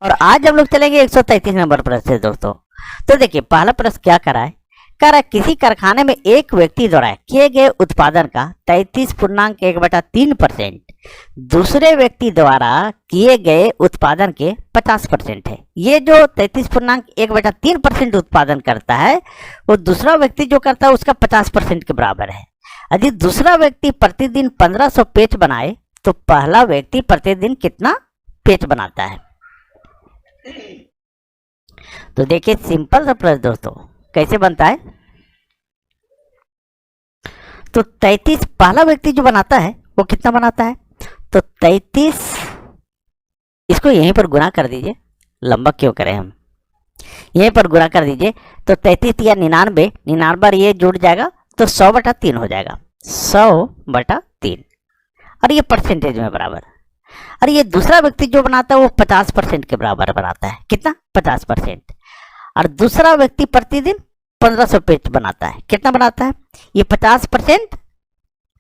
और आज हम लोग चलेंगे 133 नंबर प्रश्न से दोस्तों। तो देखिए पहला प्रश्न क्या करा है, कह रहा है किसी कारखाने में एक व्यक्ति द्वारा किए गए उत्पादन का 33.1/3% दूसरे व्यक्ति द्वारा किए गए उत्पादन के 50% है। ये जो 33.1/3% उत्पादन करता है वो दूसरा व्यक्ति जो करता है उसका 50% के बराबर है। यदि दूसरा व्यक्ति प्रतिदिन 1500 पेज बनाए तो पहला व्यक्ति प्रतिदिन कितना पेज बनाता है। तो देखिए सिंपल सा प्रश्न दोस्तों कैसे बनता है। तो 33 पहला व्यक्ति जो बनाता है वो कितना बनाता है, तो 33 इसको यहीं पर गुना कर दीजिए, लंबा क्यों करें हम, यहीं पर गुना कर दीजिए। तो 33 या 99 ये जुड़ जाएगा तो 100/3 हो जाएगा, 100/3 और ये परसेंटेज में बराबर। और ये दूसरा व्यक्ति जो बनाता है वो 50% के बराबर बनाता है। कितना, 50%। और दूसरा व्यक्ति प्रतिदिन 1500 पेज बनाता है। कितना बनाता है, ये 50%,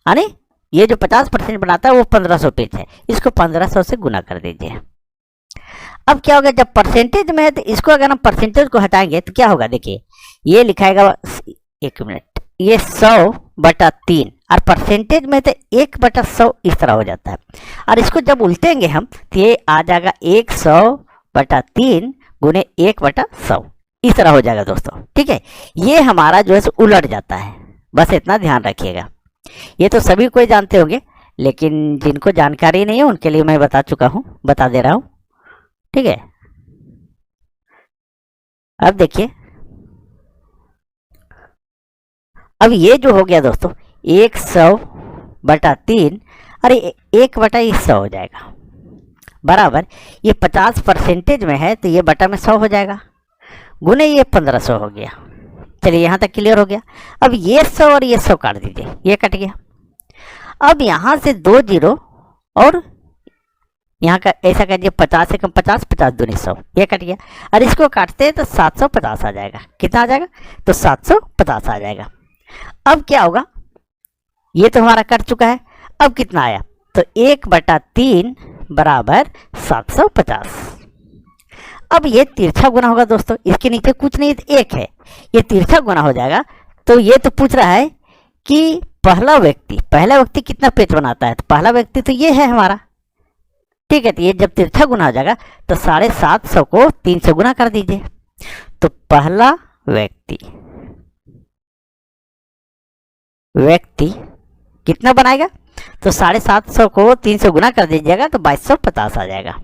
यानी ये जो 50% बनाता है वो 1500 पेज है, इसको 1500 से गुना कर दीजिए। अब क्या होगा, जब परसेंटेज में है तो इसको अगर हम परसेंटेज को हटाएंगे तो क्या होगा, देखिए ये लिखाएगा, एक मिनट, ये 100/3 और परसेंटेज में तो 1/100 इस तरह हो जाता है। और इसको जब उल्टेंगे हम तो ये आ जाएगा 100/3 गुने 1/100 इस तरह हो जाएगा दोस्तों। ठीक है, ये हमारा जो है उलट जाता है, बस इतना ध्यान रखिएगा। ये तो सभी कोई जानते होंगे, लेकिन जिनको जानकारी नहीं है उनके लिए मैं बता चुका हूँ, बता दे रहा हूँ। ठीक है, अब देखिए, अब ये जो हो गया दोस्तों 100/3 और 1/100 हो जाएगा बराबर। ये 50% में है तो ये बटा में 100 हो जाएगा, गुने ये 1500 हो गया। चलिए यहाँ तक क्लियर हो गया। अब ये 100 और ये 100 काट दीजिए, ये कट गया। अब यहाँ से 2 जीरो और यहाँ का ऐसा करिए, 50 से कम 50, 50 दूनी 100, ये कट गया। और इसको काटते हैं तो 750 आ जाएगा। कितना आ जाएगा, तो 750 आ जाएगा। अब क्या होगा, ये तो हमारा कट चुका है। अब कितना आया, तो 1/3 बराबर 750। अब ये तिरछा गुना होगा दोस्तों, इसके नीचे कुछ नहीं, एक है, ये तिरछा गुना हो जाएगा। तो ये तो पूछ रहा है कि पहला व्यक्ति कितना पेज बनाता है, तो पहला व्यक्ति तो ये है हमारा। ठीक है, तो ये जब तिरछा गुना हो जाएगा तो 750 को 3 से गुना कर दीजिए। तो पहला व्यक्ति कितना बनाएगा, तो 750 को 3 से गुना कर दीजिएगा तो 2250 आ जाएगा।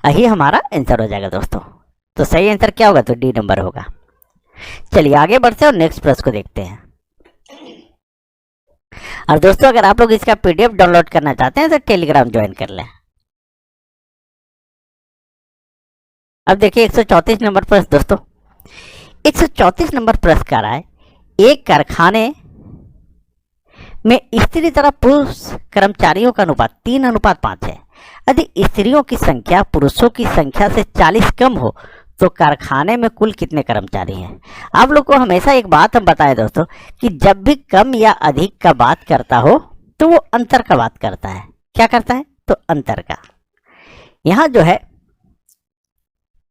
यही हमारा आंसर हो जाएगा दोस्तों। तो सही आंसर क्या होगा, तो डी नंबर होगा। चलिए आगे बढ़ते हैं और नेक्स्ट प्रश्न को देखते हैं। और दोस्तों अगर आप लोग इसका पीडीएफ डाउनलोड करना चाहते हैं तो टेलीग्राम ज्वाइन कर लें। अब देखिए 134 नंबर प्रश्न दोस्तों। 134 नंबर प्रश्न कह रहा है, एक कारखाने में स्त्री तथा पुरुष कर्मचारियों का अनुपात 3:5 है। यदि स्त्रियों की संख्या पुरुषों की संख्या से 40 कम हो तो कारखाने में कुल कितने कर्मचारी हैं। आप लोग को हमेशा एक बात हम बताएं दोस्तों कि जब भी कम या अधिक का बात करता हो तो वो अंतर का बात करता है। क्या करता है, तो अंतर का। यहाँ जो है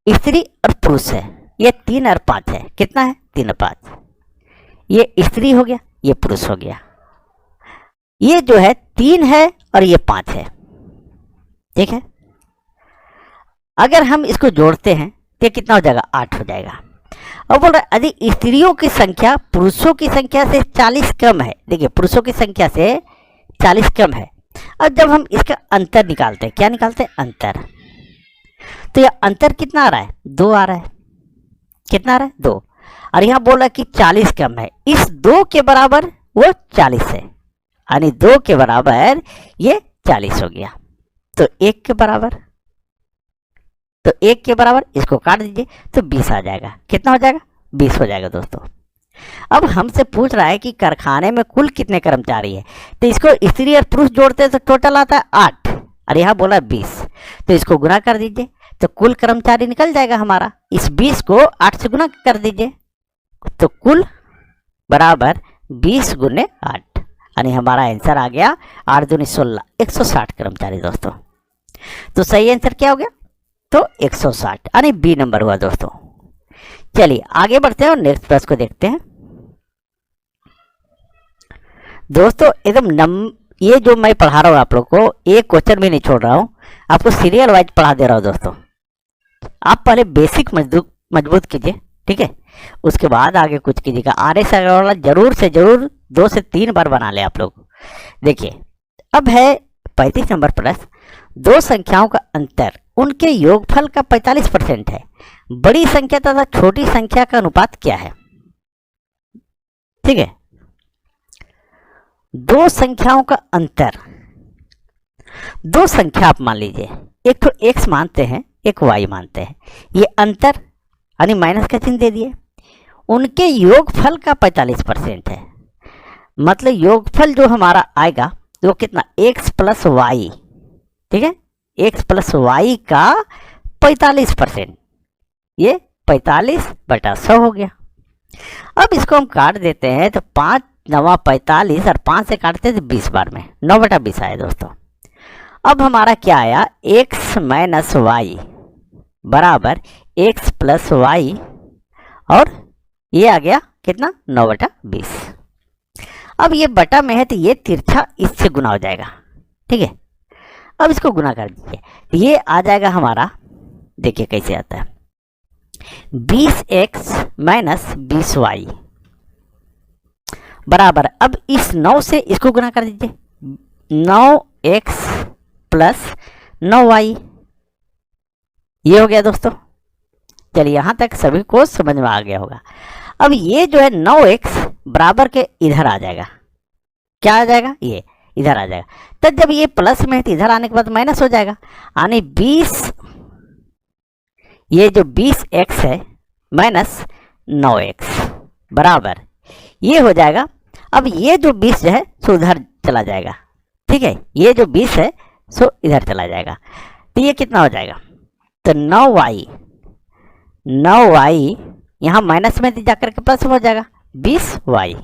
स्त्री और पुरुष है, ये 3 और 5 है। कितना है, 3 और 5। ये स्त्री हो गया, ये पुरुष हो गया। ये जो है 3 है और ये 5 है। ठीक है, अगर हम इसको जोड़ते हैं तो कितना हो जाएगा, 8 हो जाएगा। और बोल रहा है यदि स्त्रियों की संख्या पुरुषों की संख्या से 40 कम है। देखिए पुरुषों की संख्या से 40 कम है। अब जब हम इसका अंतर निकालते हैं, क्या निकालते हैं, अंतर, तो यह अंतर कितना आ रहा है, 2 आ रहा है। कितना आ रहा है, 2। और यहाँ बोला कि 40 कम है, इस 2 के बराबर वो 40 है, यानी 2 के बराबर ये 40 हो गया। तो 1 के बराबर, तो 1 के बराबर इसको काट दीजिए तो 20 आ जाएगा। कितना हो जाएगा, 20 हो जाएगा दोस्तों। अब हमसे पूछ रहा है कि कारखाने में कुल कितने कर्मचारी है, तो इसको स्त्री और पुरुष जोड़ते हैं तो टोटल आता है 8 और यहाँ बोला 20, तो इसको गुना कर दीजिए तो कुल कर्मचारी निकल जाएगा हमारा। इस 20 को 8 से गुना कर दीजिए तो कुल बराबर 20 गुने 8, यानी हमारा आंसर आ गया 8 दूनी 16, 160 कर्मचारी दोस्तों। तो सही आंसर क्या हो गया, तो 160 यानी बी नंबर हुआ दोस्तों। चलिए आगे बढ़ते हैं और नेक्स्ट प्रश्न को देखते हैं दोस्तों। एकदम ये जो मैं पढ़ा रहा हूँ आप लोग को, एक क्वेश्चन भी नहीं छोड़ रहा हूँ, आपको सीरियल वाइज पढ़ा दे रहा हूँ दोस्तों। आप पहले बेसिक मजबूत कीजिए, ठीक है, उसके बाद आगे कुछ कीजिएगा। आर से वाला जरूर से जरूर 2 से 3 बार बना ले आप लोग। देखिए अब है 35 नंबर प्रश्न। दो संख्याओं का अंतर उनके योगफल का 45% है। बड़ी संख्या तथा छोटी संख्या का अनुपात क्या है? ठीक है, दो संख्याओं का अंतर, दो संख्या आप मान लीजिए, एक तो x मानते हैं, एक y मानते हैं। ये अंतर यानी माइनस का चिन्ह दे दिए। उनके योगफल का 45% है, मतलब योगफल जो हमारा आएगा वो कितना, x प्लस वाई, ठीक है, x प्लस वाई का 45%, ये 45/100 हो गया। अब इसको हम काट देते हैं तो 5 9 45 और 5 से काटते हैं तो 20 बार में 9/20 आया दोस्तों। अब हमारा क्या आया, x माइनस वाई बराबर x प्लस वाई, और ये आ गया कितना, 9/20। अब ये बटा में है तो ये तिरछा इससे गुना हो जाएगा, ठीक है। अब इसको गुना कर दीजिए तो ये आ जाएगा हमारा, देखिए कैसे आता है, 20x माइनस 20y बराबर, अब इस 9 से इसको गुना कर दीजिए, 9x प्लस 9y, ये हो गया दोस्तों। चलिए यहाँ तक सभी को समझ में आ गया होगा। अब ये जो है 9x बराबर के इधर आ जाएगा, क्या आ जाएगा, ये इधर आ जाएगा। तब जब ये प्लस में है तो इधर आने के बाद माइनस हो जाएगा, यानी 20, ये जो 20x है माइनस 9x बराबर ये हो जाएगा। अब ये जो 20 जो है सो उधर चला जाएगा, ठीक है, ये जो 20 है सो इधर चला जाएगा, तो ये कितना हो जाएगा, तो 9y यहाँ माइनस में जाकर के प्लस हो जाएगा 20y।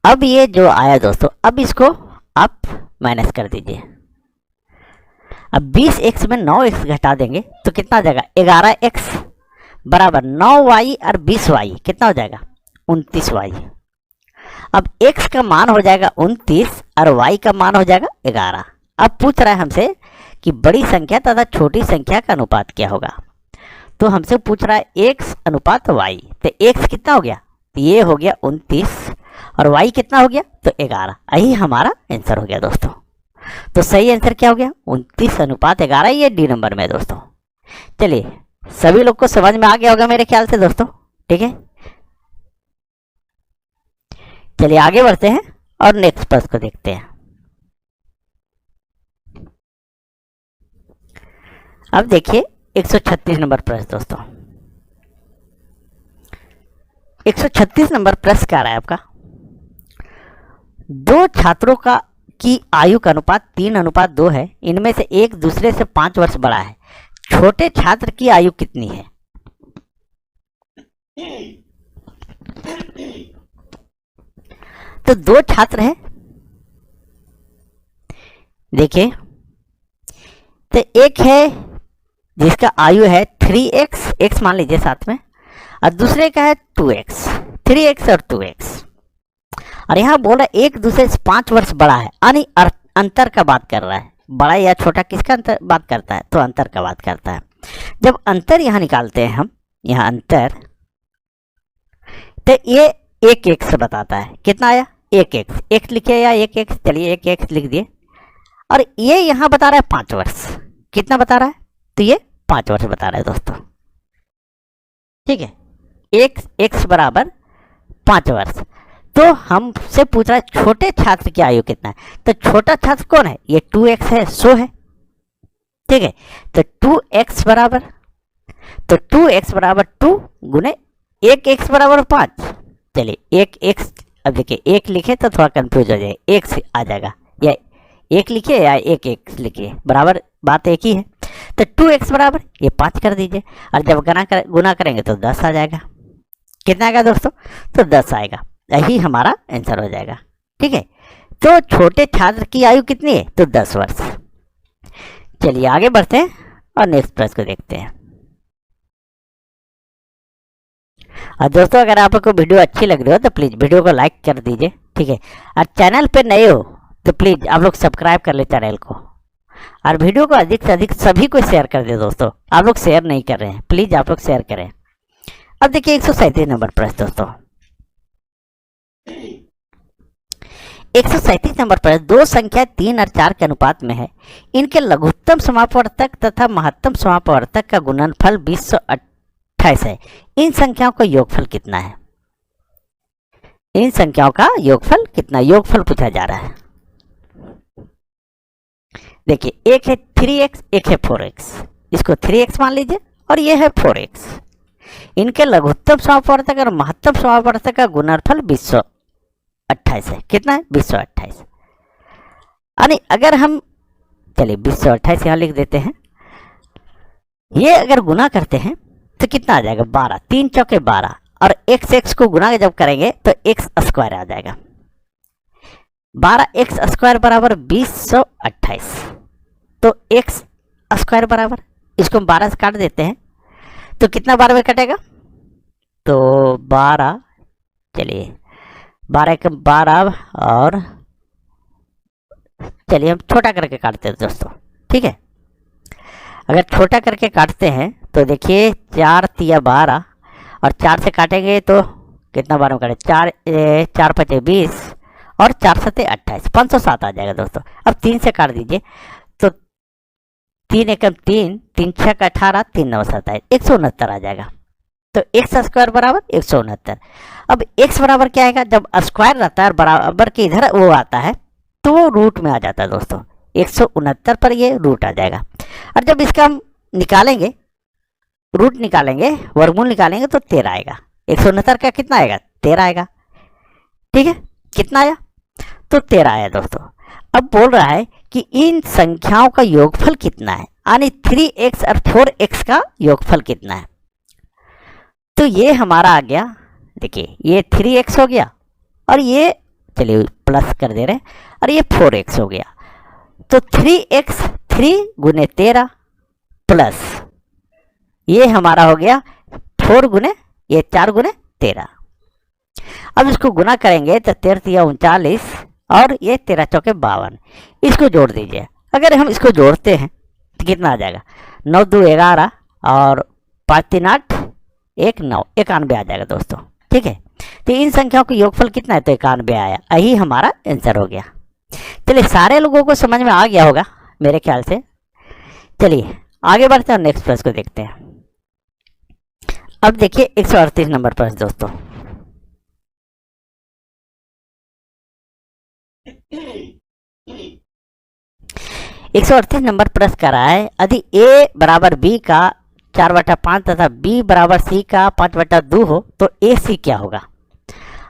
अब ये जो आया दोस्तों, अब इसको आप माइनस कर दीजिए। अब 20x में 9x घटा देंगे तो कितना आ जाएगा, 11x बराबर 9y और 20y कितना हो जाएगा, 29y। अब x का मान हो जाएगा 29 और y का मान हो जाएगा 11। अब पूछ रहा है हमसे कि बड़ी संख्या तथा छोटी संख्या का अनुपात क्या होगा, तो हमसे पूछ रहा है x अनुपात y, तो x कितना हो गया, तो ये हो गया 29 और y कितना हो गया, तो 11। यही हमारा आंसर हो गया दोस्तों। तो सही आंसर क्या हो गया, 29:11, ये डी नंबर में है दोस्तों। चलिए सभी लोग को समझ में आ गया होगा मेरे ख्याल से दोस्तों, ठीक है। चलिए आगे बढ़ते हैं और नेक्स्ट प्रश्न को देखते हैं। अब देखिए 136 नंबर प्रश्न दोस्तों। 136 नंबर प्रश्न क्या रहा है आपका, दो छात्रों का की आयु का अनुपात 3:2 है। इनमें से एक दूसरे से 5 वर्ष बड़ा है। छोटे छात्र की आयु कितनी है? तो दो छात्र हैं, देखिए, तो एक है जिसका आयु है 3x, x मान लीजिए साथ में, और दूसरे का है 2x, 3x और 2x। और यहाँ बोला एक दूसरे से 5 वर्ष बड़ा है, यानी अंतर का बात कर रहा है। बड़ा या छोटा किसका अंतर बात करता है, तो अंतर का बात करता है। जब अंतर यहाँ निकालते हैं हम, यहाँ अंतर, तो ये 1x बताता है, कितना आया, 1x, x लिखे या 1x, चलिए 1x लिख दिए। और ये यहाँ बता रहा है 5 वर्ष, कितना बता रहा है, तो ये 5 वर्ष बता रहा है दोस्तों, ठीक है, x बराबर 5 वर्ष। तो हमसे पूछ रहा है छोटे छात्र की आयु कितना है, तो छोटा छात्र कौन है, ये 2x है, सो है, ठीक है। तो 2x बराबर, तो 2x बराबर 2 गुने 1x बराबर 5। चलिए 1x, अब देखिए 1 लिखे तो थोड़ा कंफ्यूज हो जाए, 1 से आ जाएगा, या 1 लिखिए या 1x लिखिए, बराबर बात एक ही है। तो 2x बराबर ये 5 कर दीजिए, और जब गुना करेंगे तो 10 आ जाएगा। कितना आएगा दोस्तों, तो 10 आएगा। यही हमारा आंसर हो जाएगा, ठीक है। तो छोटे छात्र की आयु कितनी है? तो 10 वर्ष। चलिए आगे बढ़ते हैं और नेक्स्ट प्रश्न को देखते हैं। और दोस्तों अगर आपको वीडियो अच्छी लग रही हो तो प्लीज़ वीडियो को लाइक कर दीजिए, ठीक है। और चैनल पे नए हो तो प्लीज़ आप लोग सब्सक्राइब कर ले चैनल को, और वीडियो को अधिक से अधिक सभी को शेयर कर दे। दोस्तों आप लोग शेयर नहीं कर रहे हैं, प्लीज़ आप लोग शेयर करें। अब देखिए 137 नंबर प्रश्न। दोस्तों 137 नंबर प्रश्न, दो संख्या 3 और 4 के अनुपात में है, इनके लघुत्तम समापवर्तक तथा महत्तम समापवर्तक का गुणनफल 2028 है, इन संख्याओं का योगफल कितना है? इन संख्याओं का योगफल कितना? योगफल पूछा जा रहा है। देखिए एक है 3x, एक है 4x, इसको 3x मान लीजिए और ये है 4x। इनके लघुत्तम समापवर्तक और महत्तम समापवर्तक का गुणनफल 2028 है। कितना है? 2028। यानी अगर हम, चलिए 2028 यहाँ लिख देते हैं, ये अगर गुना करते हैं तो कितना आ जाएगा? 12, 3 चौके 12, और x को गुना जब करेंगे तो x स्क्वायर आ जाएगा। 12x स्क्वायर बराबर 2028। तो x स्क्वायर बराबर, इसको हम 12 से काट देते हैं तो कितना 12 में कटेगा? तो 12, चलिए 12 के 12, और चलिए हम छोटा करके काटते हैं दोस्तों, ठीक है। अगर छोटा करके काटते हैं तो देखिए 4 तिया 12, और 4 से काटेंगे तो कितना 12 में काटे? 4 5 20, और 4 7 28, 507 आ जाएगा दोस्तों। अब 3 से काट दीजिए तो 3 एकम 3, 3 6 18, 3 9 27, 169 आ जाएगा। तो x स्क्वायर बराबर 169। अब x बराबर क्या आएगा? जब स्क्वायर रहता है और बराबर के इधर वो आता है तो वो रूट में आ जाता है दोस्तों। 169 पर ये रूट आ जाएगा। और जब इसका हम निकालेंगे, रूट निकालेंगे, वर्गमूल निकालेंगे तो 13 आएगा। 169 का कितना आएगा? 13 आएगा, ठीक है। कितना आया? तो 13 आया दोस्तों। अब बोल रहा है कि इन संख्याओं का योगफल कितना है, यानी 3x और 4x का योगफल कितना है। तो ये हमारा आ गया, देखिए ये 3x हो गया, और ये चलिए प्लस कर दे रहे हैं, और ये 4x हो गया। तो 3x 3 गुने 13 प्लस ये हमारा हो गया 4 गुने, ये 4 गुने 13। अब इसको गुना करेंगे तो 13 तिया 39, और ये 13 चौके 52, इसको जोड़ दीजिए। अगर हम इसको जोड़ते हैं तो कितना आ जाएगा? 9 2 11, और 5 3 8, 1 9, 91 आ जाएगा दोस्तों, ठीक है। तो इन संख्याओं का योगफल कितना है? तो 91 आया। यही हमारा आंसर हो गया। चलिए सारे लोगों को समझ में आ गया होगा मेरे ख्याल से। चलिए आगे बढ़ते हैं और नेक्स्ट प्रश्न को देखते हैं। अब देखिए 138 नंबर प्रश्न दोस्तों। एक 138 नंबर प्रश्न कर रहा है, यदि a बराबर b का 4/5 तथा b बराबर c का 5/2 हो तो a c क्या होगा?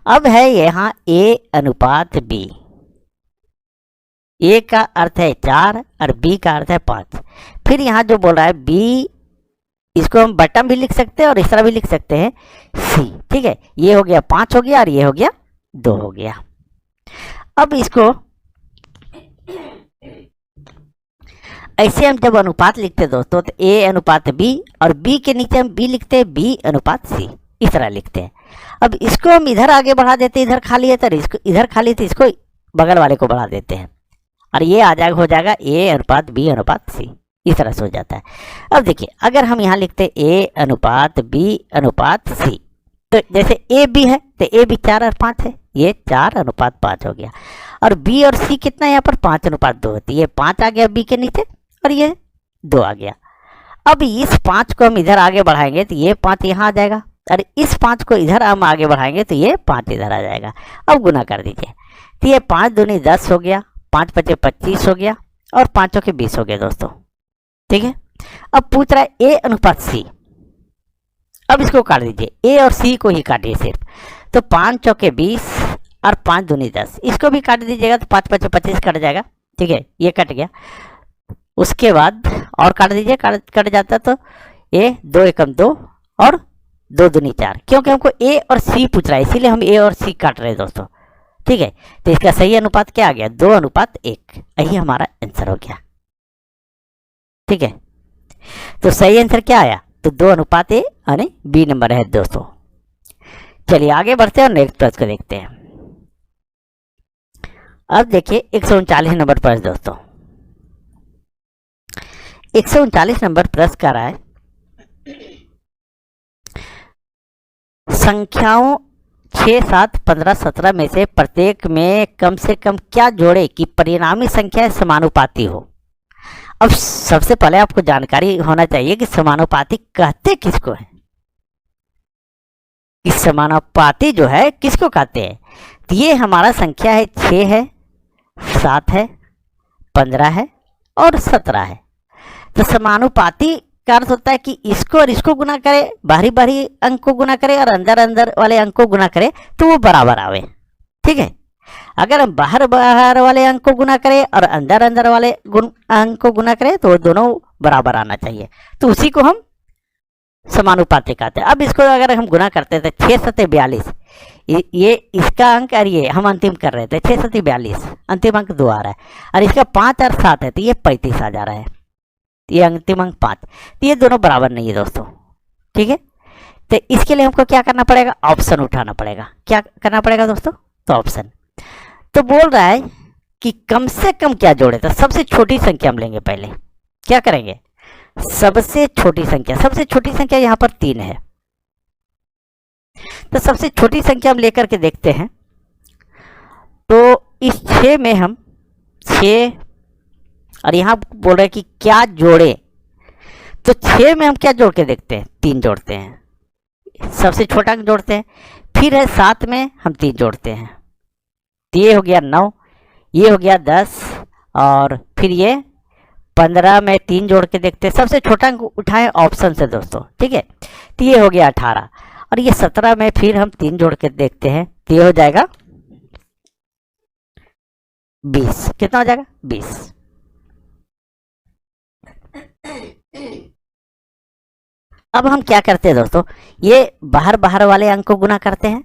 अब है यहाँ a अनुपात b, a का अर्थ है 4 और b का अर्थ है 5। फिर यहाँ जो बोल रहा है b, इसको हम बटन भी लिख सकते हैं और इस तरह भी लिख सकते हैं c, ठीक है। ये हो गया 5 हो गया, और ये हो गया 2 हो गया। अब इसको ऐसे हम जब अनुपात लिखते हैं दोस्तों तो a अनुपात b, और b के नीचे हम b लिखते हैं b अनुपात c, इस तरह लिखते हैं। अब इसको हम इधर आगे बढ़ा देते हैं, इधर खाली है तो इसको इधर खाली, तो इसको बगल वाले को बढ़ा देते हैं, और ये आ जाएगा, हो जाएगा a अनुपात b अनुपात c, इस तरह से हो जाता है। अब देखिए अगर हम यहाँ लिखते हैं a अनुपात b अनुपात c, तो जैसे a b है तो a b 4 और 5 है, ये 4 अनुपात 5 हो गया। और b और c कितना है यहाँ पर? 5 अनुपात 2 होती है, ये 5 आ गया b के नीचे, और ये 2 आ गया। अब इस 5 को हम इधर आगे बढ़ाएंगे तो ये 5 यहाँ आ जाएगा, और इस 5 को इधर हम आगे बढ़ाएंगे तो ये 5 इधर आ जाएगा। अब गुना कर दीजिए तो ये 5 दूनी 10 हो गया, 5 पचे 25 हो गया, और 5 के 20 हो गया दोस्तों, ठीक है। अब पूछ रहा है a अनुपात c। अब इसको काट दीजिए, a और c को ही काटिए सिर्फ, तो 5 चौके 20 और 5 दूनी 10, इसको भी काट दीजिएगा तो 5 पचे 25 कट जाएगा, ठीक है, ये कट गया। उसके बाद और काट दीजिए, कट जाता तो ये 2 एकम 2 और 2 दूनी 4, क्योंकि हमको a और c पूछ रहा है इसीलिए हम a और c काट रहे हैं दोस्तों, ठीक है, तो इसका सही अनुपात क्या आ गया? 2:1। यही हमारा आंसर हो गया। ठीक है, तो सही आंसर क्या आया? तो 2:1 यानी बी नंबर है दोस्तों। चलिए आगे बढ़ते हैं और नेक्स्ट प्रश्न को देखते हैं। अब देखिए 139 नंबर प्रश्न दोस्तों। 139 नंबर प्रश्न का रहा है, संख्याओं 6, 7, 15, 17 में से प्रत्येक में कम से कम क्या जोड़े कि परिणामी संख्या समानुपाती हो। अब सबसे पहले आपको जानकारी होना चाहिए कि समानुपाती कहते किसको है। इस समानुपाती जो है किसको कहते हैं? तो ये हमारा संख्या है 6 है, 7 है, 15 है और 17 है। तो समानुपाती का अर्थ होता है कि इसको और इसको गुना करे, बाहरी बाहरी अंक को गुना करे और अंदर अंदर वाले अंक को गुना करे तो वो बराबर आवे। ठीक है, अगर हम बाहर बाहर वाले अंक को गुना करें और अंदर अंदर वाले अंक को गुना करें तो वो दोनों बराबर आना चाहिए, तो उसी को हम समानुपाती कहते हैं। अब इसको अगर हम गुना करते थे 6 7 42, ये इसका अंक और ये हम अंतिम कर रहे थे 6 7 42, अंतिम अंक 2 आ रहा है, और इसका 5 और 7 है तो ये 35 आ जा रहा है, ये अंतिम अंक 5, तो ये दोनों बराबर नहीं है दोस्तों। ठीक है, तो इसके लिए हमको क्या करना पड़ेगा? ऑप्शन उठाना पड़ेगा। क्या करना पड़ेगा दोस्तों? तो ऑप्शन। तो बोल रहा है कि कम से कम क्या जोड़े, तो सबसे छोटी संख्या हम लेंगे पहले। क्या करेंगे? सबसे छोटी संख्या, सबसे छोटी संख्या यहां पर 3 है, तो सबसे छोटी संख्या हम लेकर के देखते हैं। तो इस 6 में हम 6, और यहां बोल रहे हैं कि क्या जोड़े, तो 6 में हम क्या जोड़ के देखते हैं? 3 जोड़ते हैं, सबसे छोटा अंक जोड़ते हैं। फिर है 7 में हम 3 जोड़ते हैं, तो ये हो गया 9, ये हो गया 10, और फिर ये 15 में 3 जोड़ के देखते हैं। सबसे छोटा अंक उठाएं ऑप्शन से दोस्तों। ठीक है, तो ये हो गया 18, और ये 17 में फिर हम 3 जोड़ के देखते हैं, तो ये हो जाएगा 20। कितना हो जाएगा? 20। अब हम क्या करते हैं दोस्तों? ये बाहर बाहर वाले अंक को गुना करते हैं,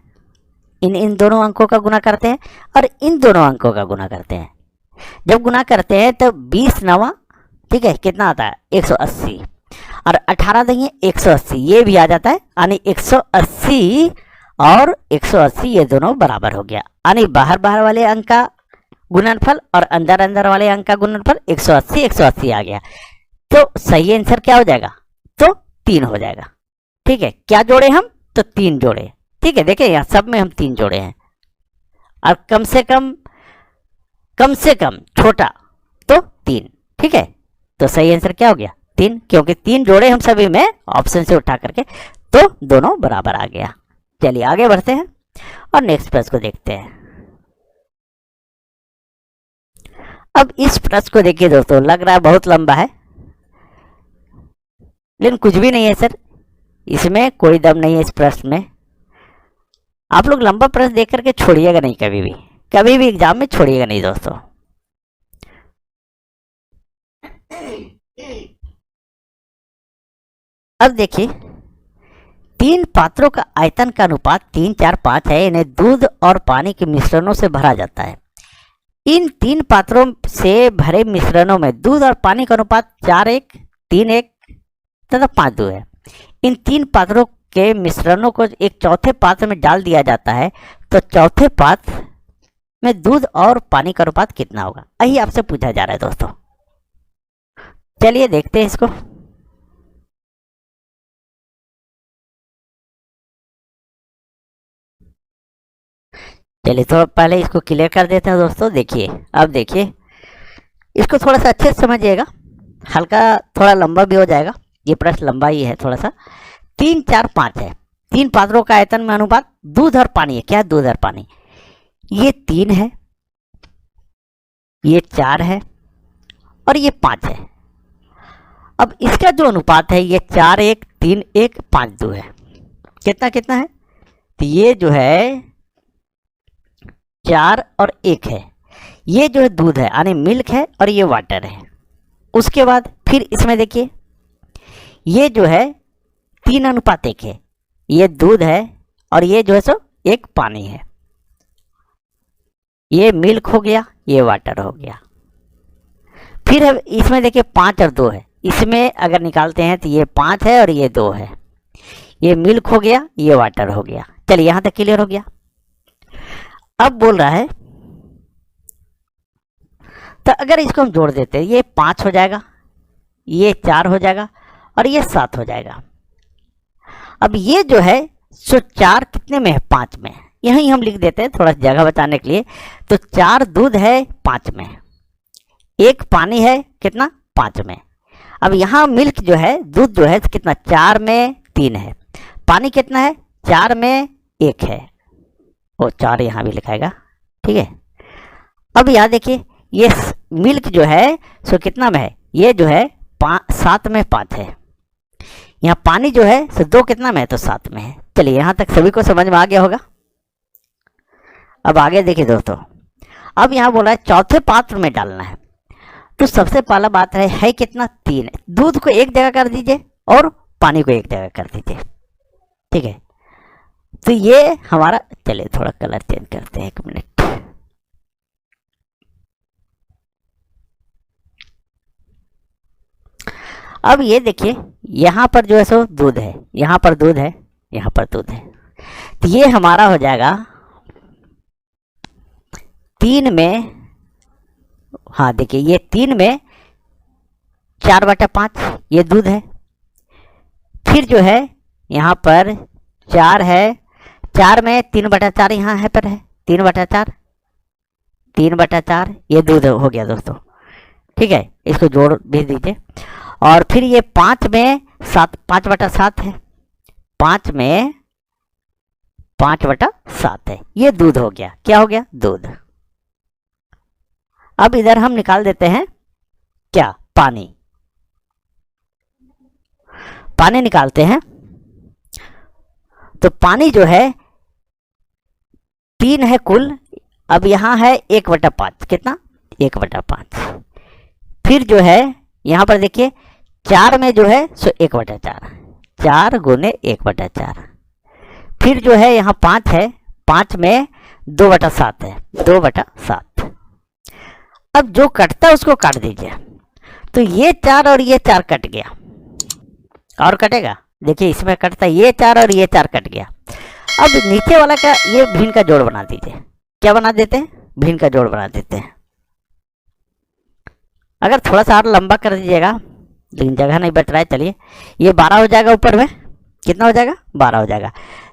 इन दोनों अंकों का गुना करते हैं और इन दोनों अंकों का गुना करते हैं। जब गुना करते हैं तो 20 9, ठीक है, कितना आता है? 180, और 18 देंगे 180, ये भी आ जाता है, यानी 180 और 180 ये दोनों बराबर हो गया, यानी बाहर बाहर वाले अंक का गुणनफल और अंदर अंदर वाले अंक का गुणनफल 180 180 आ गया। तो सही आंसर क्या हो जाएगा? तो 3 हो जाएगा। ठीक है, क्या जोड़े हम? तो 3 जोड़े। ठीक है, देखिए यहाँ सब में हम 3 जोड़े हैं, और कम से कम छोटा तो 3। ठीक है, तो सही आंसर क्या हो गया? 3, क्योंकि 3 जोड़े हम सभी में ऑप्शन से उठा करके, तो दोनों बराबर आ गया। चलिए आगे बढ़ते हैं और नेक्स्ट प्रश्न को देखते हैं। अब इस प्रश्न को देखिए दोस्तों, लग रहा है बहुत लंबा है, लेकिन कुछ भी नहीं है सर, इसमें कोई दम नहीं है इस प्रश्न में। आप लोग लंबा प्रश्न देख करके छोड़िएगा नहीं, कभी भी एग्जाम में छोड़िएगा नहीं दोस्तों। अब देखिए 3 पात्रों का आयतन का अनुपात 3 4 5 है, इन्हें दूध और पानी के मिश्रणों से भरा जाता है। इन 3 पात्रों से भरे मिश्रणों में दूध और पानी का अनुपात 4:1, 3:1 तथा 5:2 है। इन 3 पात्रों के मिश्रणों को एक चौथे पात्र में डाल दिया जाता है, तो चौथे पात्र में दूध और पानी का अनुपात कितना होगा? यही आपसे पूछा जा रहा है दोस्तों। चलिए देखते हैं इसको। चलिए थोड़ा पहले इसको क्लियर कर देते हैं दोस्तों। देखिए, अब देखिए इसको थोड़ा सा अच्छे से समझिएगा, हल्का थोड़ा लंबा भी हो जाएगा, ये प्रश्न लंबा ही है थोड़ा सा। 3 4 5 है, 3 पात्रों का आयतन में अनुपात दूध और पानी है। क्या? दूध और पानी। ये 3 है, ये 4 है और ये 5 है। अब इसका जो अनुपात है ये 4:1, 3:1, 5:2 है। कितना कितना है? तो ये जो है 4 और 1 है, ये जो है दूध है यानी मिल्क है, और ये वाटर है। उसके बाद फिर इसमें देखिए ये जो है 3:1 है, ये दूध है और ये जो है सो 1 पानी है। ये मिल्क हो गया, ये वाटर हो गया। फिर अब इसमें देखिए 5 और 2 है, इसमें अगर निकालते हैं तो ये 5 है और ये 2 है। ये मिल्क हो गया, ये वाटर हो गया। चलिए यहाँ तक क्लियर हो गया। अब बोल रहा है तो अगर इसको हम जोड़ देते हैं, ये 5 हो जाएगा, ये 4 हो जाएगा और ये 7 हो जाएगा। अब ये जो है सो 4 कितने में है? 5 में। यहीं हम लिख देते हैं थोड़ा जगह बचाने के लिए। तो 4 दूध है 5 में, 1 पानी है कितना? 5 में। अब यहाँ मिल्क जो है, दूध जो है कितना? 4 में 3 है। पानी कितना है? 4 में 1 है, वो 4 यहाँ भी लिखाएगा, ठीक है। अब यहाँ देखिए ये मिल्क जो है सो कितना में है? ये जो है 7 में 5 है। यहाँ पानी जो है सो 2 कितना में है? तो 7 में है। चलिए यहाँ तक सभी को समझ में आ गया होगा। अब आगे देखिए दोस्तों, अब यहाँ बोला है चौथे पात्र में डालना है। तो सबसे पहला बात है कितना? 3। दूध को एक जगह कर दीजिए और पानी को एक जगह कर दीजिए, ठीक है। तो ये हमारा, चलिए थोड़ा कलर चेंज करते हैं, 1 मिनट। अब ये देखिए यहाँ पर जो है सो दूध है, यहाँ पर दूध है, यहाँ पर दूध है। तो ये हमारा हो जाएगा 3 में, हाँ देखिए ये 3 में 4/5 ये दूध है। फिर जो है यहाँ पर 4 है, 4 में 3/4 यहाँ है पर है, 3/4, 3/4 ये दूध हो गया दोस्तों, ठीक है। इसको जोड़ भी दीजिए। और फिर ये 5 में 7, 5/7 है, 5 में 5/7 है, ये दूध हो गया। क्या हो गया? दूध। अब इधर हम निकाल देते हैं क्या? पानी। पानी निकालते हैं तो पानी जो है 3 है कुल। अब यहाँ है 1/5, कितना? 1/5। फिर जो है यहाँ पर देखिए 4 में जो है सो 1/4, 4 गुने 1/4। फिर जो है यहाँ 5 है, 5 में 2/7 है, 2/7। अब जो कटता है उसको काट दीजिए। तो ये 4 और ये 4 कट गया, और कटेगा, देखिए इसमें कटता है ये 4 और ये 4 कट गया। अब नीचे वाला का ये भिन्न का जोड़ बना दीजिए। क्या बना देते हैं? भिन्न का जोड़ बना देते हैं। अगर थोड़ा सा और लंबा कर दीजिएगा, लेकिन जगह नहीं बच रहा है। चलिए ये 12 हो जाएगा, ऊपर में कितना हो जाएगा? 12 हो जाएगा।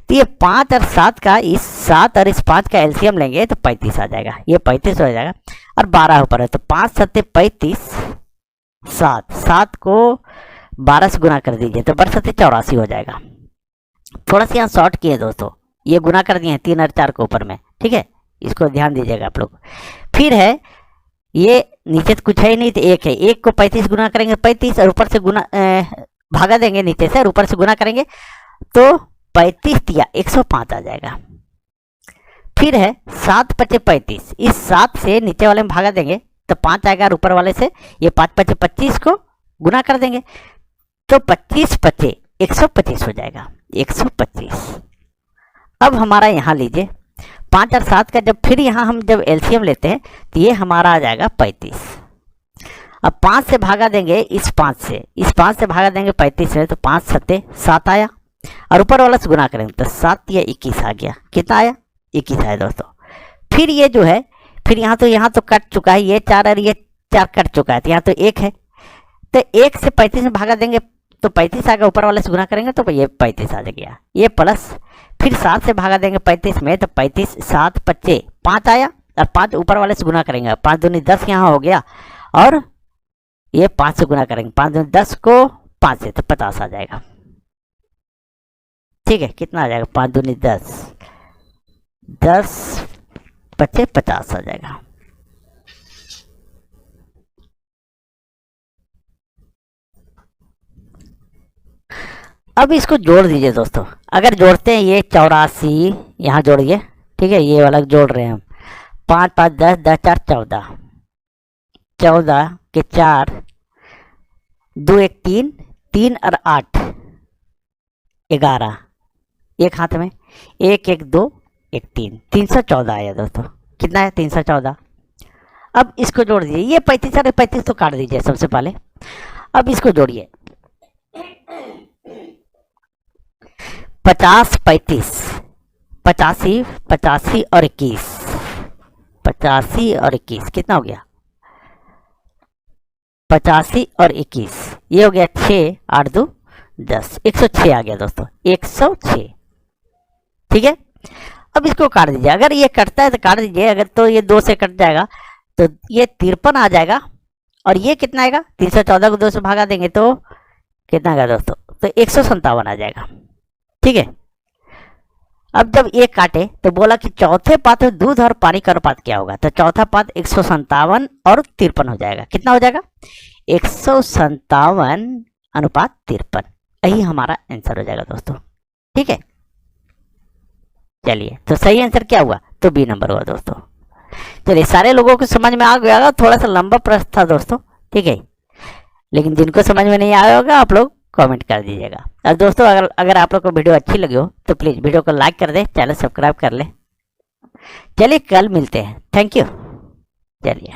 तो ये 5 और 7 का, इस 7 और इस 5 का एलसीएम लेंगे तो 35 आ जाएगा, ये 35 हो जाएगा। और 12 ऊपर है तो 5 7 35, 7 को 12 से गुना कर दीजिए तो 12 7 84 हो जाएगा। थोड़ा सा यहाँ शॉर्ट किए दोस्तों, ये गुना कर दिए हैं 3 और 4 को ऊपर में, ठीक है। इसको ध्यान दीजिएगा आप लोग। फिर है ये नीचे तो कुछ है ही नहीं, तो 1 है, 1 को 35 गुना करेंगे 35, और ऊपर से गुना भागा देंगे नीचे से और ऊपर से गुना करेंगे तो 35 या 105 आ जाएगा। फिर है 7 5 35, इस 7 से नीचे वाले में भागा देंगे तो 5 आएगा, और ऊपर वाले से ये 5 5 25 को गुना कर देंगे तो 25 5 125 हो जाएगा, 125। अब हमारा यहाँ लीजिए 5 और 7 का जब फिर यहाँ हम जब एलसीएम लेते हैं तो ये हमारा आ जाएगा 35। अब 5 से भागा देंगे इस 5 से, इस 5 से भागा देंगे 35 से, तो 5 7 7 आया, और ऊपर वाला से गुना करेंगे तो 7 या 21 आ गया। कितना आया? 21 आया दोस्तों। फिर ये जो है, फिर यहाँ तो कट चुका है, ये 4 और ये 4 कट चुका है, तो यहाँ तो 1 है, तो 1 से 35 में भागा देंगे तो 35 आएगा, ऊपर वाले से गुना करेंगे तो ये 35 आ गया, ये प्लस। फिर 7 से भागा देंगे 35 में तो 35 7 5 5 आया, और 5 ऊपर वाले से गुना करेंगे, 5 दूनी 10 यहाँ हो गया, और ये 5 से गुना करेंगे, 5 दूनी 10 को 5 से तो 50 आ जाएगा, ठीक है। कितना आ जाएगा? 5 दूनी 10, 10 5 50 आ जाएगा। अब इसको जोड़ दीजिए दोस्तों। अगर जोड़ते हैं ये 84 यहाँ जोड़िए, ठीक है, ये वाला जोड़ रहे हैं हम। 5 5 10 10 4 14, 14 के 4 2 1 3, 3 और 8 11, एक हाथ में 1 1 2 1 3, 314 आया दोस्तों, कितना है 314। अब इसको जोड़ दीजिए, ये 35 और 35 तो काट दीजिए सबसे पहले। अब इसको जोड़िए, 50 35 85 85 और 21, 85 और 21 कितना हो गया 85 और 21, ये हो गया 6 8 2 10, 106 आ गया दोस्तों, 106। ठीक है, अब इसको काट दीजिए, अगर ये कटता है तो काट दीजिए, अगर तो ये 2 से कट जाएगा तो ये 53 आ जाएगा, और ये कितना आएगा 314 को 2 से भागा देंगे तो कितना आएगा दोस्तों, तो 157 आ जाएगा। ठीक है, अब जब ये काटे तो बोला कि चौथे पाद में दूध और पानी का अनुपात क्या होगा, तो चौथा पाद 157 और 53 हो जाएगा, कितना हो जाएगा 157 अनुपात 53, यही हमारा आंसर हो जाएगा दोस्तों। ठीक है, चलिए तो सही आंसर क्या हुआ, तो बी नंबर हुआ दोस्तों। चलिए सारे लोगों को समझ में आ गया होगा, थोड़ा सा लंबा प्रश्न था दोस्तों। ठीक है, लेकिन जिनको समझ में नहीं आया होगा आप लोग कमेंट कर दीजिएगा। और दोस्तों अगर आप लोग को वीडियो अच्छी लगी हो तो प्लीज़ वीडियो को लाइक कर दें, चैनल सब्सक्राइब कर लें। चलिए कल मिलते हैं, थैंक यू। चलिए।